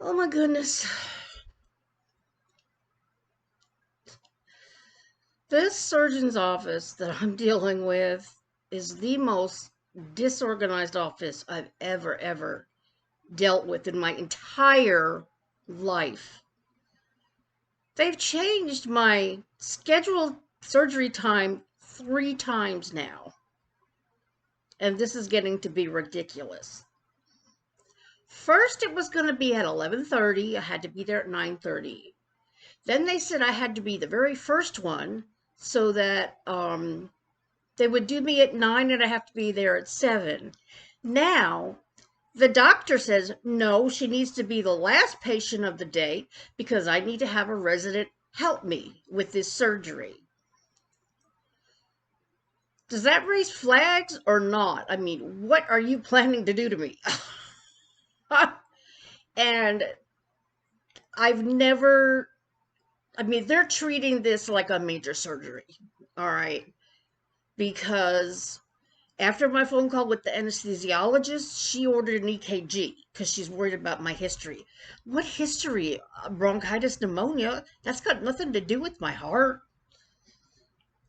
Oh my goodness. This surgeon's office that I'm dealing with is the most disorganized office I've ever dealt with in my entire life. They've changed my scheduled surgery time 3 times now, and this is getting to be ridiculous. First, it was going to be at 11:30. I had to be there at 9:30. Then they said I had to be the very first one so that they would do me at 9 and I have to be there at 7. Now, the doctor says no, she needs to be the last patient of the day because I need to have a resident help me with this surgery. Does that raise flags or not? I mean, what are you planning to do to me? And I've never, I mean, they're treating this like a major surgery, all right? Because after my phone call with the anesthesiologist, she ordered an EKG because she's worried about my history. What history? Bronchitis, pneumonia? That's got nothing to do with my heart.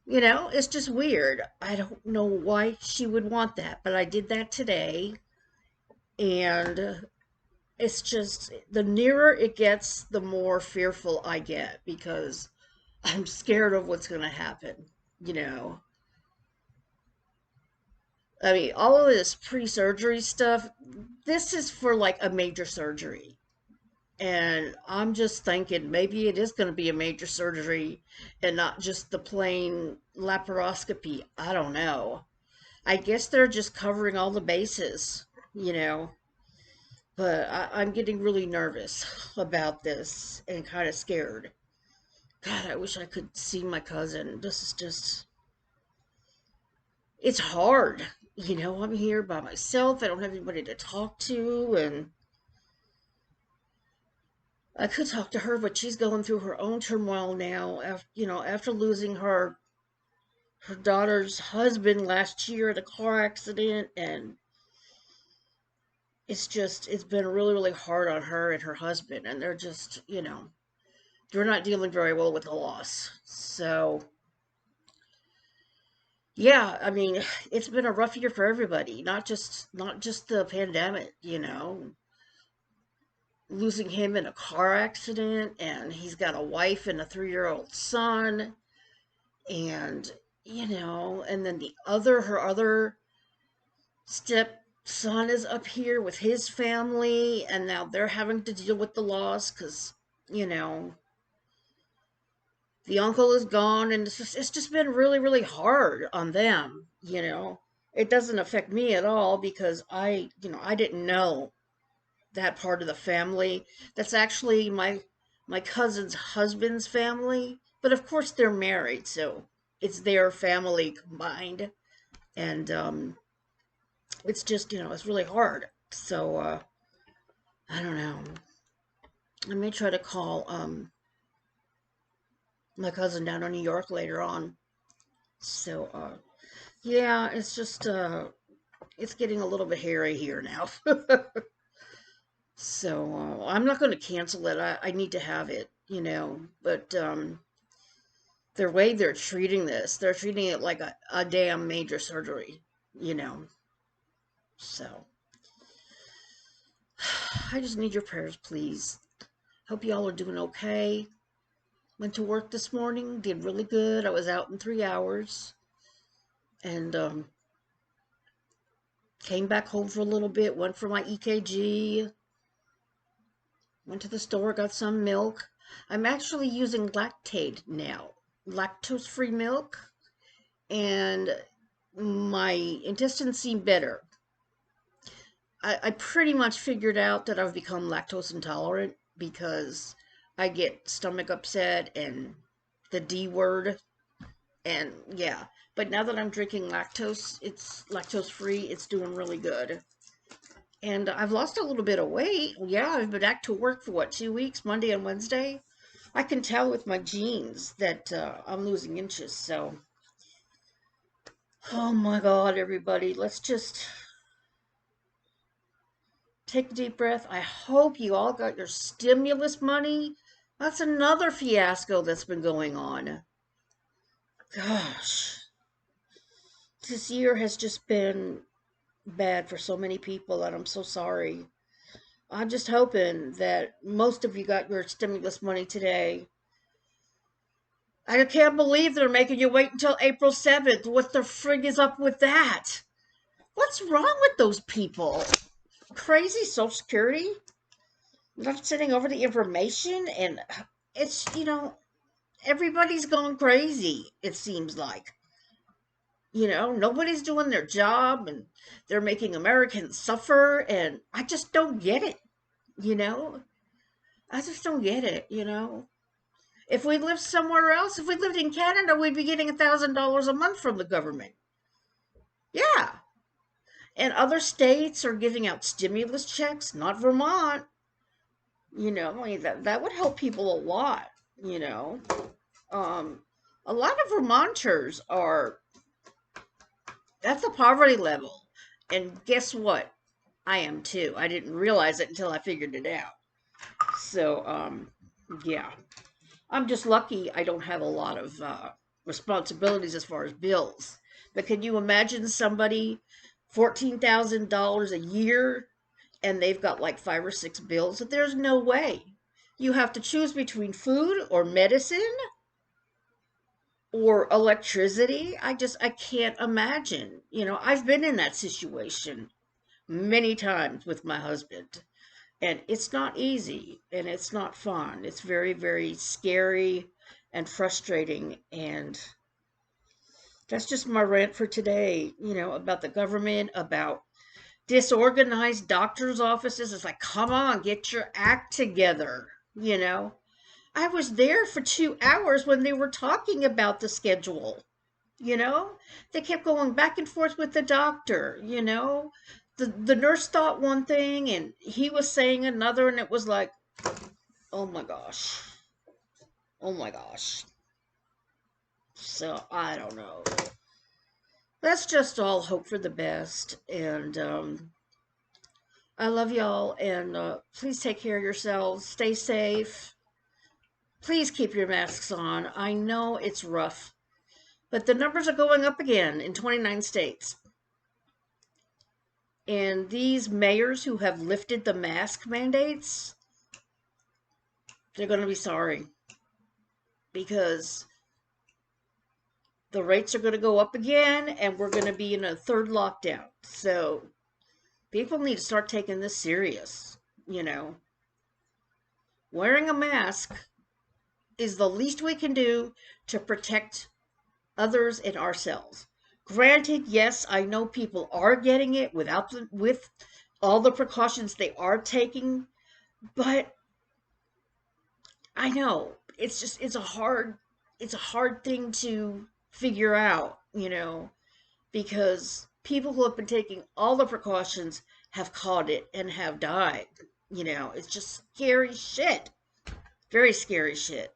It's just weird. I don't know why she would want that, but I did that today. And it's just the nearer it gets, the more fearful I get because I'm scared of what's going to happen. You know, I mean, all of this pre surgery stuff, this is for like a major surgery. And I'm just thinking maybe it is going to be a major surgery and not just the plain laparoscopy. I don't know. I guess they're just covering all the bases, you know. But I'm getting really nervous about this and kind of scared. God, I wish I could see my cousin. This is just, it's hard. I'm here by myself. I don't have anybody to talk to, and I could talk to her, but she's going through her own turmoil now. After losing her daughter's husband last year in a car accident, and it's been really hard on her and her husband, and they're just they're not dealing very well with the loss. So yeah, I mean, it's been a rough year for everybody, not just the pandemic. Losing him in a car accident, and he's got a wife and a 3-year-old son, and and then her other stepson is up here with his family, and now they're having to deal with the loss because you know the uncle is gone, and it's just been really hard on them. It doesn't affect me at all because I didn't know that part of the family. That's actually my cousin's husband's family, but of course they're married, so it's their family combined, and it's just it's really hard. So I don't know. I may try to call my cousin down in New York later on. So yeah, it's just it's getting a little bit hairy here now. So I'm not going to cancel it. I need to have it, but the way they're treating it like a damn major surgery, you know. So I just need your prayers, please. Hope y'all are doing okay. Went to work this morning, did really good. I was out in 3 hours, and came back home for a little bit, went for my EKG, went to the store, got some milk. I'm actually using lactate now, lactose free milk, and my intestines seem better. I pretty much figured out that I've become lactose intolerant because I get stomach upset and the D word, and yeah. But now that I'm drinking lactose, it's lactose free, it's doing really good. And I've lost a little bit of weight. Yeah, I've been back to work for what, 2 weeks, Monday and Wednesday. I can tell with my jeans that I'm losing inches. So, oh my God, everybody, let's just Take a deep breath. I hope you all got your stimulus money. That's another fiasco that's been going on. Gosh, this year has just been bad for so many people, and I'm so sorry. I'm just hoping that most of you got your stimulus money today. I can't believe they're making you wait until April 7th. What the frig is up with that? What's wrong with those people? Crazy Social Security? Not sending over the information, and it's, everybody's going crazy, it seems like. Nobody's doing their job, and they're making Americans suffer, and I just don't get it, you know? I just don't get it, If we lived somewhere else, if we lived in Canada, we'd be getting $1,000 a month from the government. Yeah. And other states are giving out stimulus checks, not Vermont. I mean, that would help people a lot, you know. A lot of Vermonters are at the poverty level. And guess what? I am too. I didn't realize it until I figured it out. So, yeah. I'm just lucky I don't have a lot of responsibilities as far as bills. But can you imagine somebody $14,000 a year and they've got like 5 or 6 bills? There's no way. You have to choose between food or medicine or electricity. I can't imagine. I've been in that situation many times with my husband. And it's not easy and it's not fun. It's very, very scary and frustrating. And that's just my rant for today, about the government, about disorganized doctors' offices. It's like, come on, get your act together. I was there for 2 hours when they were talking about the schedule. You know, they kept going back and forth with the doctor. The nurse thought one thing and he was saying another, and it was like, oh my gosh. Oh my gosh. So I don't know. Let's just all hope for the best. And I love y'all. And please take care of yourselves. Stay safe. Please keep your masks on. I know it's rough, but the numbers are going up again in 29 states. And these mayors who have lifted the mask mandates, they're going to be sorry, because the rates are going to go up again and we're going to be in a third lockdown. So people need to start taking this serious. Wearing a mask is the least we can do to protect others and ourselves. Granted, yes, I know people are getting it with all the precautions they are taking, but I know it's a hard thing to figure out, because people who have been taking all the precautions have caught it and have died. It's just scary shit. Very scary shit.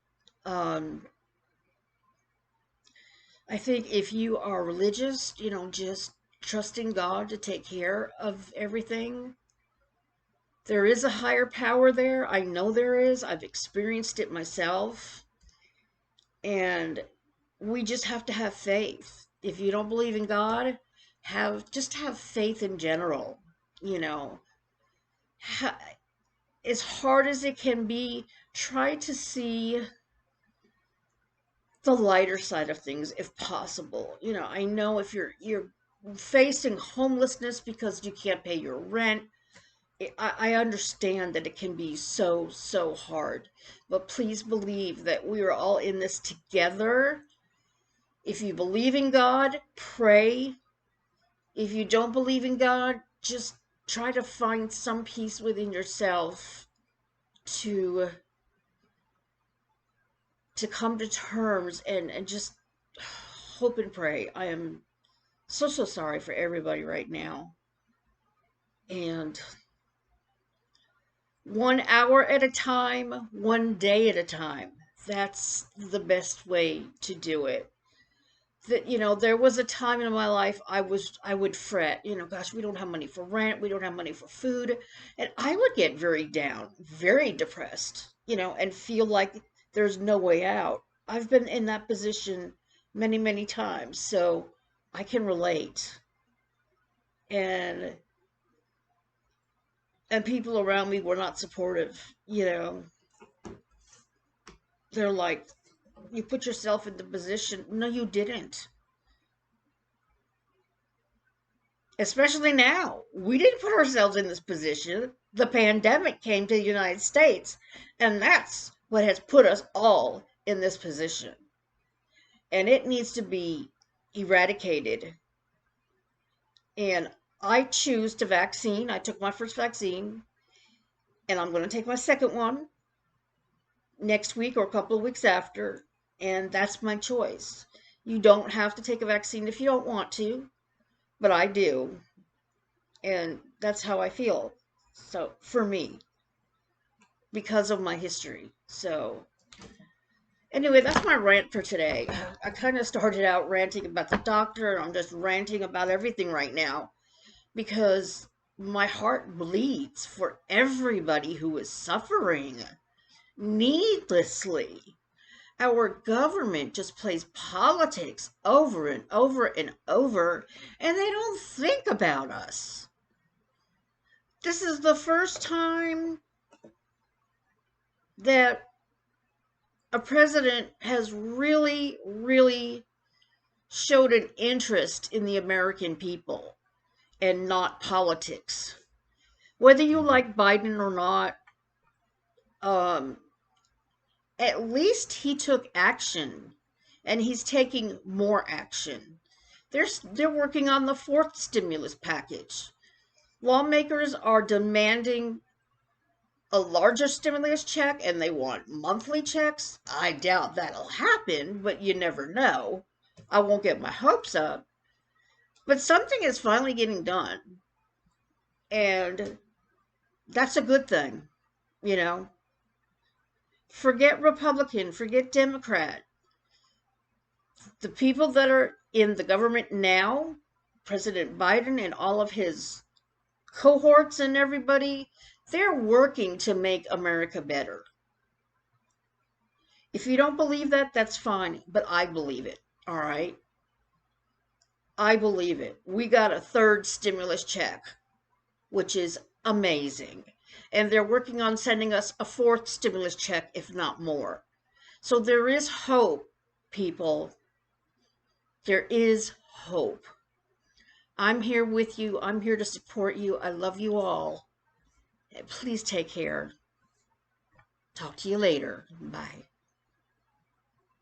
I think if you are religious, just trusting God to take care of everything. There is a higher power there. I know there is. I've experienced it myself. And we just have to have faith. If you don't believe in God, just have faith in general. You know, as hard as it can be, try to see the lighter side of things if possible. I know if you're facing homelessness because you can't pay your rent, I understand that it can be so, so hard. But please believe that we are all in this together. If you believe in God, pray. If you don't believe in God, just try to find some peace within yourself to come to terms and just hope and pray. I am so, so sorry for everybody right now. And 1 hour at a time, one day at a time. That's the best way to do it. that, there was a time in my life I would fret, gosh, we don't have money for rent, we don't have money for food, and I would get very down, very depressed, and feel like there's no way out. I've been in that position many, many times, so I can relate. And people around me were not supportive. They're like, you put yourself in the position. No, you didn't. Especially now. We didn't put ourselves in this position. The pandemic came to the United States, and that's what has put us all in this position. And it needs to be eradicated. And I choose to vaccine. I took my first vaccine, and I'm going to take my second one next week or a couple of weeks after, and that's my choice. You don't have to take a vaccine if you don't want to, but I do, and that's how I feel. So, for me, because of my history. So, anyway, that's my rant for today. I kind of started out ranting about the doctor, and I'm just ranting about everything right now because my heart bleeds for everybody who is suffering needlessly. Our government just plays politics over and over and over, and they don't think about us. This is the first time that a president has really, really showed an interest in the American people and not politics. Whether you like Biden or not, um, at least he took action, and he's taking more action. They're working on the fourth stimulus package. Lawmakers are demanding a larger stimulus check, and they want monthly checks. I doubt that'll happen, but you never know. I won't get my hopes up. But something is finally getting done, and that's a good thing, you know. Forget Republican, forget Democrat. The people that are in the government now, President Biden and all of his cohorts and everybody, they're working to make America better. If you don't believe that, that's fine, but I believe it, all right? I believe it. We got a third stimulus check, which is amazing. And they're working on sending us a fourth stimulus check, if not more. So there is hope, people. There is hope. I'm here with you. I'm here to support you. I love you all. Please take care. Talk to you later. Bye.